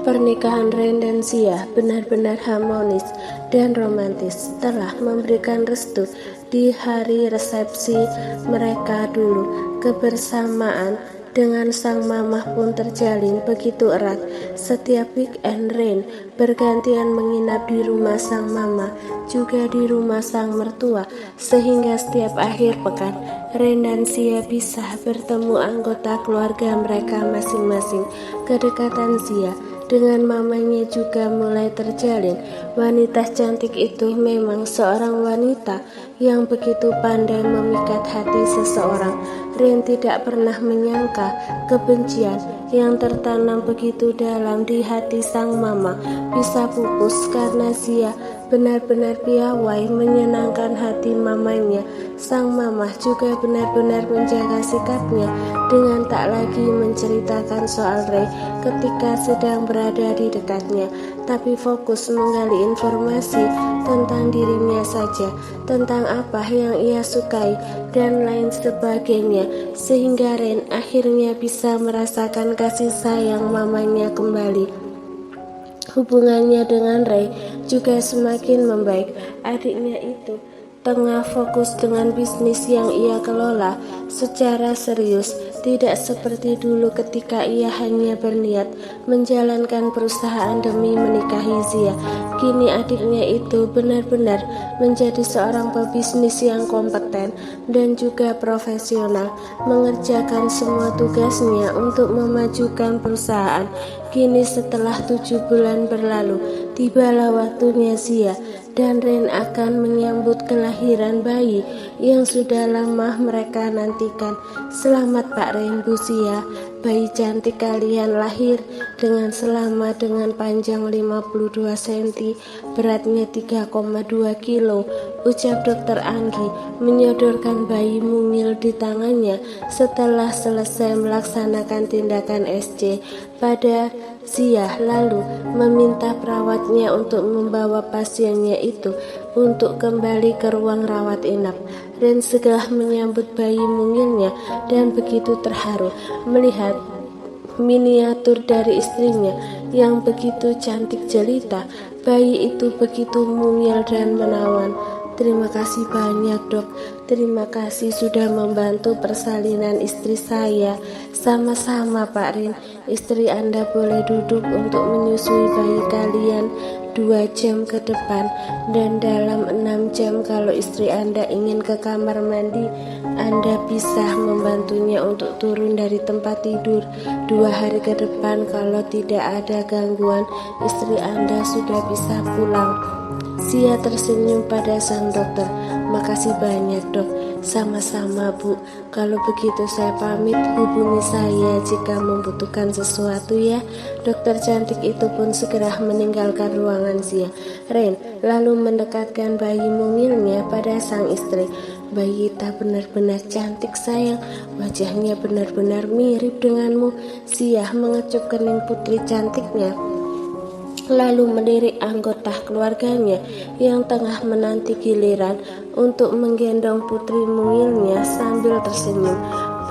Pernikahan Rain dan Sia benar-benar harmonis dan romantis setelah memberikan restu di hari resepsi mereka dulu. Kebersamaan dengan sang mamah pun terjalin begitu erat. Setiap weekend Rain bergantian menginap di rumah sang mama, juga di rumah sang mertua, sehingga setiap akhir pekan Rain dan Sia bisa bertemu anggota keluarga mereka masing-masing. Kedekatan Sia dengan mamanya juga mulai terjalin. Wanita cantik itu memang seorang wanita yang begitu pandai memikat hati seseorang. Rain tidak pernah menyangka kebencian yang tertanam begitu dalam di hati sang mama bisa pupus karena Sia benar-benar piawai menyenangkan hati mamanya. Sang mama juga benar-benar menjaga sikapnya dengan tak lagi menceritakan soal Ray ketika sedang berada di dekatnya, tapi fokus menggali informasi tentang dirinya saja, tentang apa yang ia sukai dan lain sebagainya, sehingga Ren akhirnya bisa merasakan kasih sayang mamanya kembali. Hubungannya dengan Ray juga semakin membaik. Adiknya itu tengah fokus dengan bisnis yang ia kelola secara serius, tidak seperti dulu ketika ia hanya berniat menjalankan perusahaan demi menikahi Zia. Kini adiknya itu benar-benar menjadi seorang pebisnis yang kompeten dan juga profesional, mengerjakan semua tugasnya untuk memajukan perusahaan. Kini setelah 7 bulan berlalu, tibalah waktunya Zia dan Ren akan menyambut kelahiran bayi yang sudah lama mereka nantikan. Selamat Pak Ren, Bu Sia, bayi cantik kalian lahir dengan selamat dengan panjang 52 cm, beratnya 3,2 kilo, ucap Dokter Anggi menyodorkan bayi mungil di tangannya setelah selesai melaksanakan tindakan SC pada Zia, lalu meminta perawatnya untuk membawa pasiennya itu untuk kembali ke ruang rawat inap. Ren segera menyambut bayi mungilnya dan begitu terharu melihat miniatur dari istrinya yang begitu cantik jelita. Bayi itu begitu mungil dan menawan. Terima kasih banyak dok, terima kasih sudah membantu persalinan istri saya. Sama-sama Pak Rin, istri Anda boleh duduk untuk menyusui bayi kalian 2 jam ke depan, dan dalam 6 jam kalau istri Anda ingin ke kamar mandi, Anda bisa membantunya untuk turun dari tempat tidur. 2 hari ke depan kalau tidak ada gangguan, istri Anda sudah bisa pulang. Sia tersenyum pada sang dokter. Makasih banyak dok. Sama-sama Bu. Kalau begitu saya pamit, hubungi saya jika membutuhkan sesuatu ya. Dokter cantik itu pun segera meninggalkan ruangan Sia. Ren lalu mendekatkan bayi mungilnya pada sang istri. Bayi tak benar-benar cantik sayang, wajahnya benar-benar mirip denganmu. Sia mengecup kening putri cantiknya, lalu melirik anggota keluarganya yang tengah menanti giliran untuk menggendong putri mungilnya sambil tersenyum.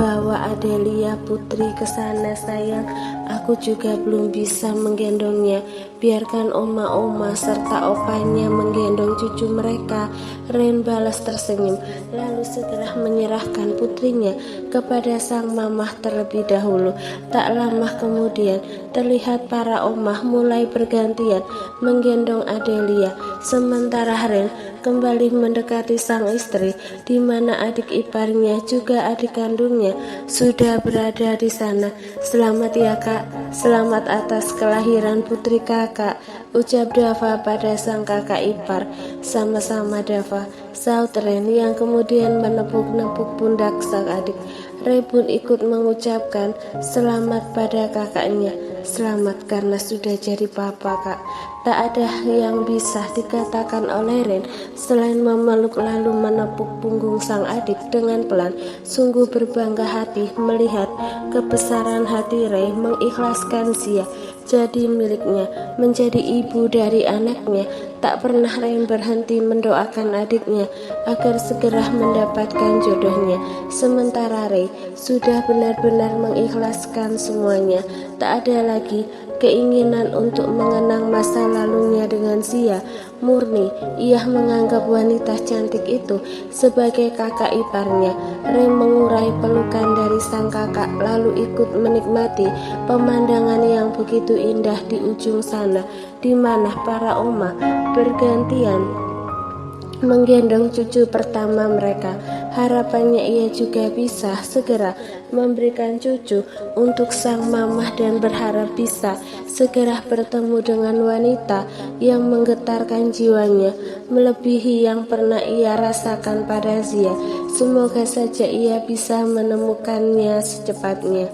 Bawa Adelia putri ke sana sayang, aku juga belum bisa menggendongnya. Biarkan oma-oma serta opanya menggendong cucu mereka. Ren balas tersenyum, lalu segera menyerahkan putrinya kepada sang mamah terlebih dahulu. Tak lama kemudian terlihat para omah mulai bergantian menggendong Adelia, sementara Ren kembali mendekati sang istri, di mana adik iparnya juga adik kandungnya sudah berada di sana. Selamat ya kak, selamat atas kelahiran putri kakak, ucap Dava pada sang kakak ipar. Sama-sama Dava, saut Ren yang kemudian menepuk-nepuk pundak sang adik. Ray pun ikut mengucapkan selamat pada kakaknya. Selamat karena sudah jadi papa kak. Tak ada yang bisa dikatakan oleh Ren selain memeluk lalu menepuk punggung sang adik dengan pelan. Sungguh berbangga hati melihat kebesaran hati Ray mengikhlaskan Zia jadi miliknya, menjadi ibu dari anaknya. Tak pernah Ren berhenti mendoakan adiknya agar segera mendapatkan jodohnya. Sementara Ray sudah benar-benar mengikhlaskan semuanya. Tak ada lagi keinginan untuk mengenang masa lalunya dengan Zia. Murni, ia menganggap wanita cantik itu sebagai kakak iparnya. Ren mengurai pelukan dari sang kakak lalu ikut menikmati pemandangan yang begitu indah di ujung sana, di mana para oma bergantian menggendong cucu pertama mereka. Harapannya ia juga bisa segera memberikan cucu untuk sang mamah dan berharap bisa segera bertemu dengan wanita yang menggetarkan jiwanya melebihi yang pernah ia rasakan pada Zia. Semoga saja ia bisa menemukannya secepatnya.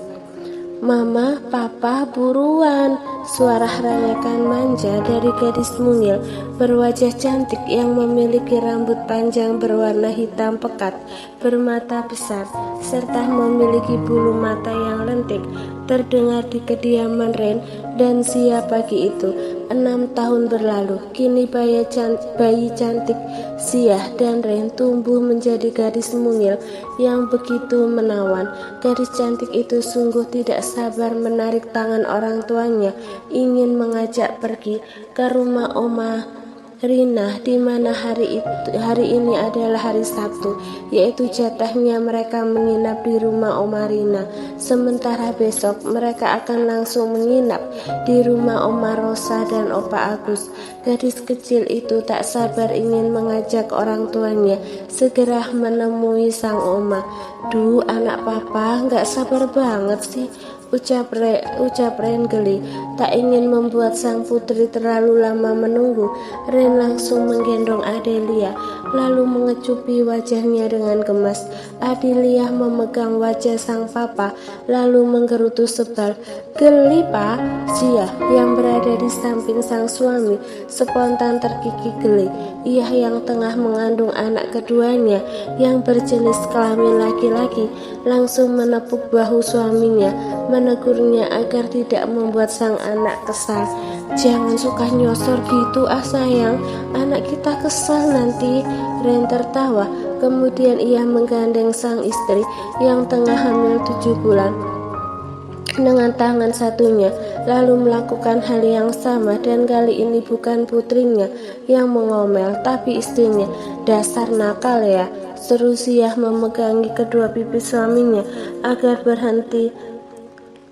Mama, papa, buruan! Suara harakan manja dari gadis mungil berwajah cantik yang memiliki rambut panjang berwarna hitam pekat, bermata besar, serta memiliki bulu mata yang lentik terdengar di kediaman Ren dan Zia pagi itu. 6 tahun berlalu, kini bayi cantik Zia dan Ren tumbuh menjadi gadis mungil yang begitu menawan. Gadis cantik itu sungguh tidak sabar menarik tangan orang tuanya, ingin mengajak pergi ke rumah Oma Rina, di mana hari ini adalah hari Sabtu, yaitu jatahnya mereka menginap di rumah Oma Rina. Sementara besok mereka akan langsung menginap di rumah Oma Rosa dan Opa Agus. Gadis kecil itu tak sabar ingin mengajak orang tuanya segera menemui sang oma. Duh, anak papa, nggak sabar banget sih, ucap Ren geli. Tak ingin membuat sang putri terlalu lama menunggu, Ren langsung menggendong Adelia lalu mengecupi wajahnya dengan gemas. Adelia memegang wajah sang papa lalu menggerutu sebal. Geli, Pak. Zia yang berada di samping sang suami spontan terkikik geli. Ia yang tengah mengandung anak keduanya yang berjenis kelamin laki-laki langsung menepuk bahu suaminya, menegurnya agar tidak membuat sang anak kesal. Jangan suka nyosor gitu sayang, anak kita kesal nanti. Ren tertawa, kemudian ia menggandeng sang istri yang tengah hamil 7 bulan dengan tangan satunya, lalu melakukan hal yang sama, dan kali ini bukan putrinya yang mengomel, tapi istrinya. Dasar nakal ya, seru Zia memegangi kedua pipi suaminya agar berhenti.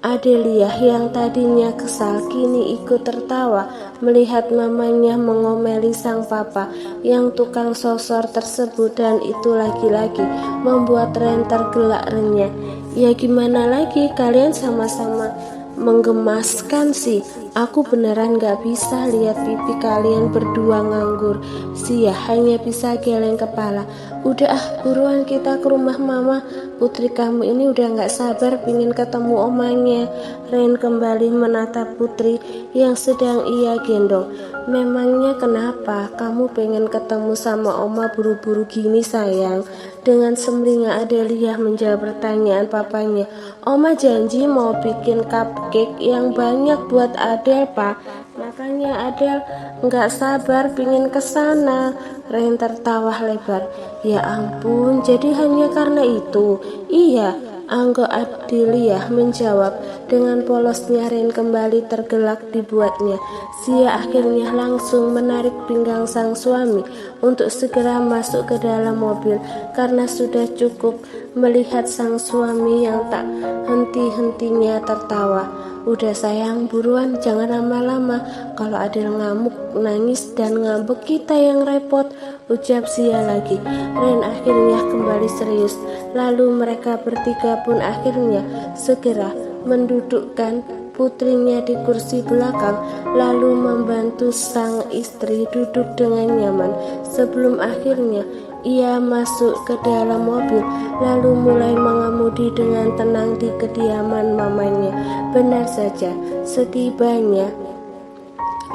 Adelia yang tadinya kesal kini ikut tertawa melihat mamanya mengomeli sang papa yang tukang sosor tersebut, dan itu lagi-lagi membuat Ren tergelak renyah. Ya gimana lagi, kalian sama-sama menggemaskan sih. Aku beneran gak bisa lihat pipi kalian berdua nganggur. Zia hanya bisa geleng kepala. Udah buruan kita ke rumah mama. Putri kamu ini udah gak sabar pingin ketemu omanya. Ren kembali menatap putri yang sedang ia gendong. Memangnya kenapa kamu pengen ketemu sama oma buru-buru gini sayang? Dengan semringah Adelia menjawab pertanyaan papanya. Oma janji mau bikin cupcake yang banyak buat Adel, Pak. Makanya Adel nggak sabar pingin kesana. Ren tertawa lebar. Ya ampun, jadi hanya karena itu? Iya, Anggo Adelia menjawab. Dengan polosnya Ren kembali tergelak dibuatnya. Zia akhirnya langsung menarik pinggang sang suami untuk segera masuk ke dalam mobil karena sudah cukup melihat sang suami yang tak henti-hentinya tertawa. Udah sayang, buruan, jangan lama-lama. Kalau Adel ngamuk, nangis, dan ngambek kita yang repot, ucap Zia lagi. Ren akhirnya kembali serius. Lalu mereka bertiga pun akhirnya segera mendudukkan putrinya di kursi belakang lalu membantu sang istri duduk dengan nyaman sebelum akhirnya ia masuk ke dalam mobil lalu mulai mengemudi dengan tenang di kediaman mamanya. Benar saja, setibanya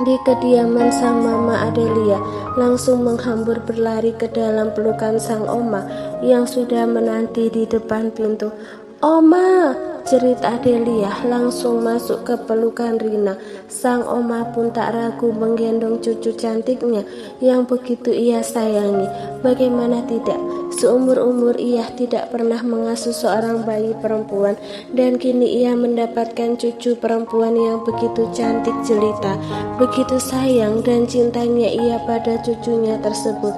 di kediaman sang mama, Adelia langsung menghambur berlari ke dalam pelukan sang oma yang sudah menanti di depan pintu. Oma, jerit Adelia langsung masuk ke pelukan Rina. Sang oma pun tak ragu menggendong cucu cantiknya yang begitu ia sayangi. Bagaimana tidak? Seumur-umur ia tidak pernah mengasuh seorang bayi perempuan, dan kini ia mendapatkan cucu perempuan yang begitu cantik jelita. Begitu sayang dan cintanya ia pada cucunya tersebut.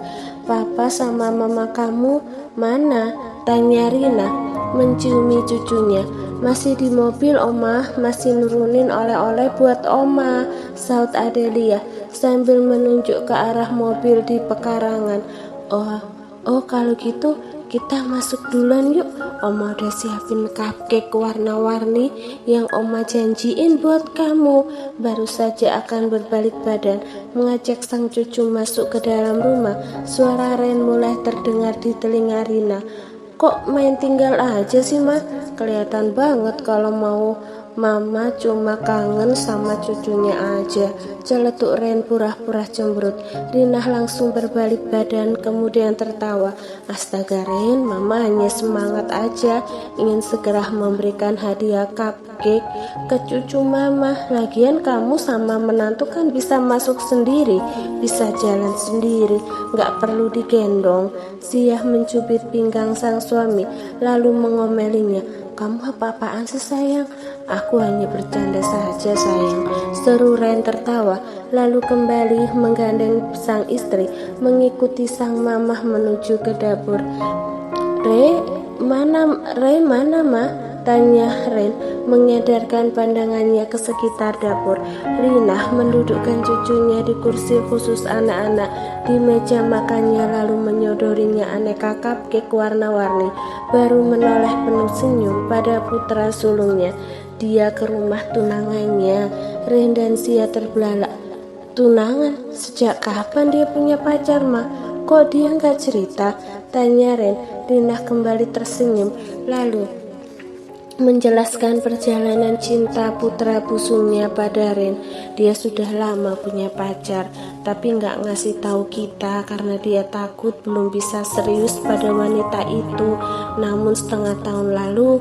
Papa sama mama kamu mana? Tanya Rina menciumi cucunya. Masih di mobil oma, masih nurunin oleh-oleh buat oma, saut Adelia sambil menunjuk ke arah mobil di pekarangan. Oh kalau gitu kita masuk duluan yuk. Oma udah siapin cupcake warna-warni yang oma janjiin buat kamu. Baru saja akan berbalik badan mengajak sang cucu masuk ke dalam rumah, suara Ren mulai terdengar di telinga Rina. Kok main tinggal aja sih ma? Kelihatan banget kalau mau mama cuma kangen sama cucunya aja, celetuk Ren pura-pura cemberut. Rina langsung berbalik badan kemudian tertawa. Astaga Ren, mama hanya semangat aja ingin segera memberikan hadiah cupcake ke cucu mama. Lagian kamu sama menantu kan bisa masuk sendiri, bisa jalan sendiri, gak perlu digendong. Siah mencubit pinggang sang suami lalu mengomelinya. Kamu apa-apaan sih sayang? Aku hanya bercanda saja sayang, seru Ren tertawa lalu kembali menggandeng sang istri mengikuti sang mamah menuju ke dapur. Re mana ma? Tanya Ren menyadarkan pandangannya ke sekitar dapur. Rina mendudukkan cucunya di kursi khusus anak-anak di meja makannya lalu menyodorinya aneka cupcake warna-warni, baru menoleh penuh senyum pada putra sulungnya. Dia ke rumah tunangannya. Ren dan Sia terbelalak. Tunangan? Sejak kapan dia punya pacar ma? Kok dia nggak cerita? Tanya Ren. Rina kembali tersenyum lalu menjelaskan perjalanan cinta putra bungsunya pada Ren. Dia sudah lama punya pacar, tapi nggak ngasih tahu kita karena dia takut belum bisa serius pada wanita itu. Namun setengah tahun lalu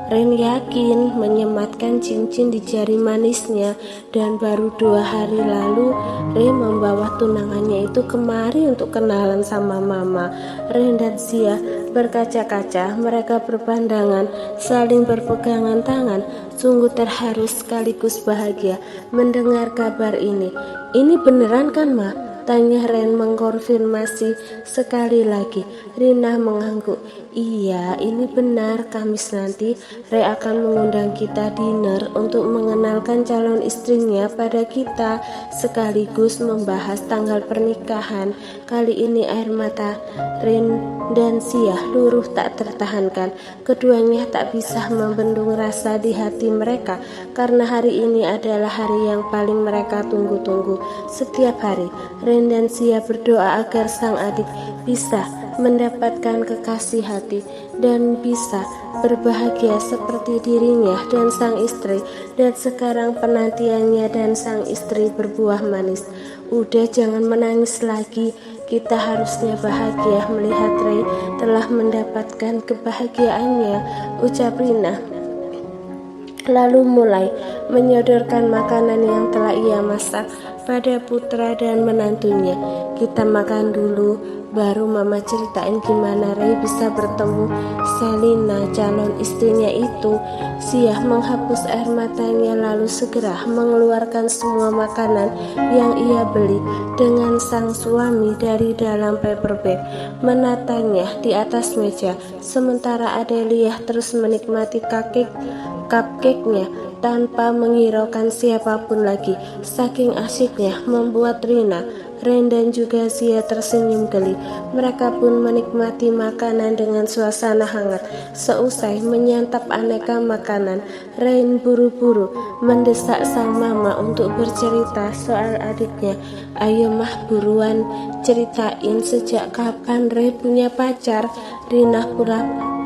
Ren yakin menyematkan cincin di jari manisnya, dan baru 2 hari lalu Ren membawa tunangannya itu kemari untuk kenalan sama mama. Ren dan Sia berkaca-kaca, mereka berpandangan, saling berpegangan tangan, sungguh terharu sekaligus bahagia mendengar kabar ini. Ini beneran kan ma? Tanya Ren mengkonfirmasi sekali lagi. Rina mengangguk. Iya, ini benar. Kamis nanti Re akan mengundang kita dinner untuk mengenalkan calon istrinya pada kita, sekaligus membahas tanggal pernikahan. Kali ini air mata Ren dan Sia luruh tak tertahankan. Keduanya tak bisa membendung rasa di hati mereka karena hari ini adalah hari yang paling mereka tunggu-tunggu. Setiap hari Ren dan Sia berdoa agar sang adik bisa mendapatkan kekasih hati dan bisa berbahagia seperti dirinya dan sang istri, dan sekarang penantiannya dan sang istri berbuah manis. Udah jangan menangis lagi, kita harusnya bahagia melihat Ray telah mendapatkan kebahagiaannya, ucap Rina lalu mulai menyodorkan makanan yang telah ia masak pada putra dan menantunya. Kita makan dulu, baru mama ceritain gimana Ray bisa bertemu Selina, calon istrinya itu. Sia menghapus air matanya lalu segera mengeluarkan semua makanan yang ia beli dengan sang suami dari dalam paper bag, menatanya di atas meja, sementara Adelia terus menikmati cupcake-nya tanpa menghiraukan siapapun lagi. Saking asyiknya membuat Rina, Ren dan juga Sia tersenyum geli. Mereka pun menikmati makanan dengan suasana hangat. Seusai menyantap aneka makanan, Ren buru-buru mendesak sang mama untuk bercerita soal adiknya. Ayo mah buruan ceritain sejak kapan Ren punya pacar. Rina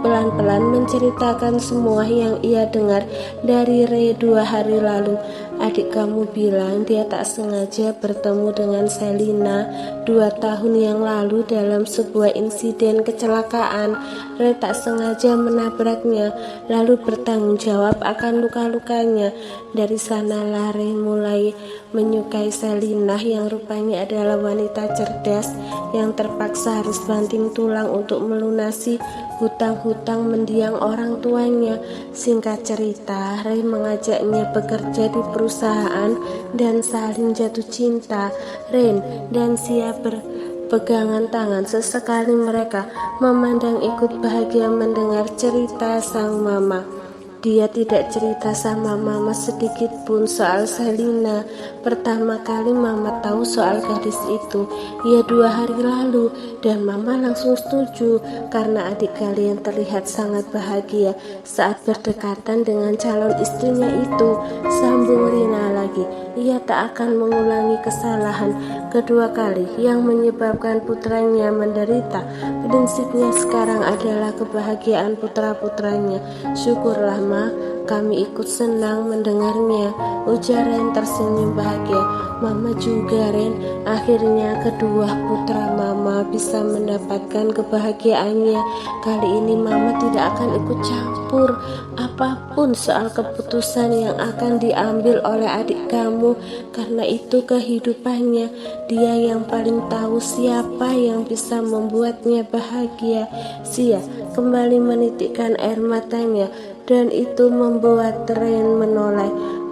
pelan-pelan menceritakan semua yang ia dengar dari Ray 2 hari lalu. Adik kamu bilang dia tak sengaja bertemu dengan Selina 2 tahun yang lalu dalam sebuah insiden kecelakaan. Ray tak sengaja menabraknya, lalu bertanggung jawab akan luka-lukanya. Dari sanalah Ray mulai menyukai Selina yang rupanya adalah wanita cerdas yang terpaksa harus banting tulang untuk melunasi hutang-hutang mendiang orang tuanya. Singkat cerita, Ray mengajaknya bekerja di perusahaan dan saling jatuh cinta. Ren dan Sia berpegangan tangan. Sesekali mereka memandang ikut bahagia mendengar cerita sang mama. Dia tidak cerita sama mama sedikit pun soal Selina. Pertama kali mama tahu soal gadis itu ya 2 hari lalu, dan mama langsung setuju karena adik kalian terlihat sangat bahagia saat berdekatan dengan calon istrinya itu. Sambung Rina lagi, ia tak akan mengulangi kesalahan kedua kali yang menyebabkan putranya menderita. Prinsipnya sekarang adalah kebahagiaan putra-putranya. Syukurlah Ma, kami ikut senang mendengarnya, ujar Ren tersenyum bahagia. Mama juga Ren, akhirnya kedua putra mama bisa mendapatkan kebahagiaannya. Kali ini mama tidak akan ikut campur apapun soal keputusan yang akan diambil oleh adik kamu, karena itu kehidupannya. Dia yang paling tahu siapa yang bisa membuatnya bahagia. Sia kembali menitikkan air matanya, dan itu membuat Ren menoleh.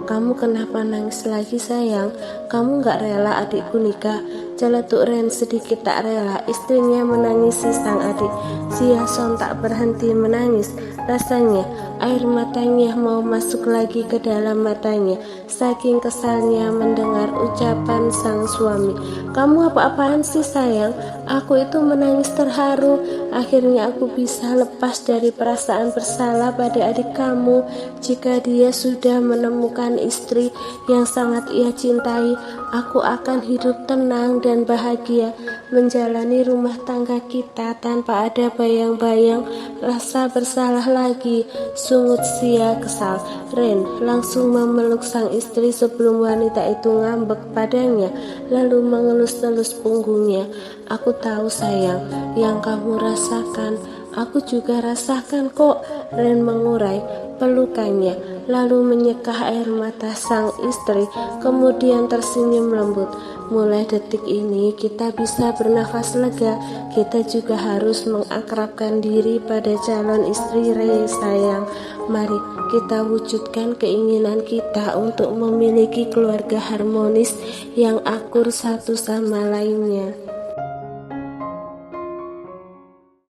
Kamu kenapa nangis lagi sayang? Kamu gak rela adikku nikah? Celetuk Ren sedikit tak rela istrinya menangisi sang adik. Sia sontak berhenti menangis. Rasanya air matanya mau masuk lagi ke dalam matanya, saking kesalnya mendengar ucapan sang suami. Kamu apa-apaan sih sayang? Aku itu menangis terharu. Akhirnya aku bisa lepas dari perasaan bersalah pada adik kamu. Jika dia sudah menemukan istri yang sangat ia cintai, aku akan hidup tenang dan bahagia menjalani rumah tangga kita tanpa ada bayang-bayang rasa bersalah lagi. Sungut Sia kesal. Ren langsung memeluk sang istri sebelum wanita itu ngambek padanya, lalu mengelus-elus punggungnya. Aku tahu sayang, yang kamu rasakan, aku juga rasakan kok. Ren mengurai pelukannya, lalu menyekah air mata sang istri, kemudian tersenyum lembut. Mulai detik ini kita bisa bernafas lega. Kita juga harus mengakrabkan diri pada calon istri Ray sayang. Mari kita wujudkan keinginan kita untuk memiliki keluarga harmonis yang akur satu sama lainnya.